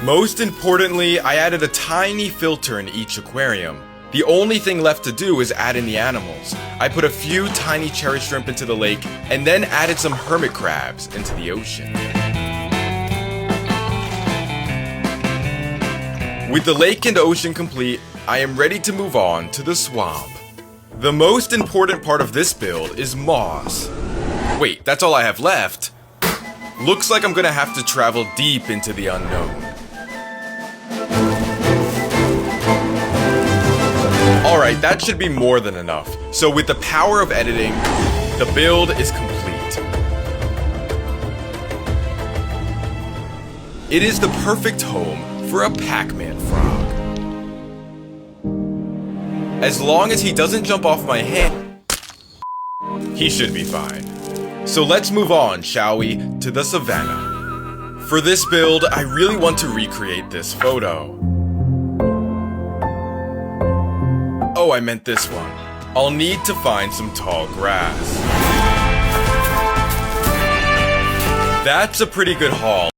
Most importantly, I added a tiny filter in each aquarium. The only thing left to do is add in the animals. I put a few tiny cherry shrimp into the lake and then added some hermit crabs into the ocean. With the lake and ocean complete, I am ready to move on to the swamp. The most important part of this build is moss. Wait, that's all I have left? Looks like I'm gonna have to travel deep into the unknown. Alright, that should be more than enough. So with the power of editing, the build is complete. It is the perfect home for a Pac-Man frog. As long as he doesn't jump off my hand, he should be fine. So let's move on, shall we, to the savannah. For this build, I really want to recreate this photo. Oh, I meant this one. I'll need to find some tall grass. That's a pretty good haul.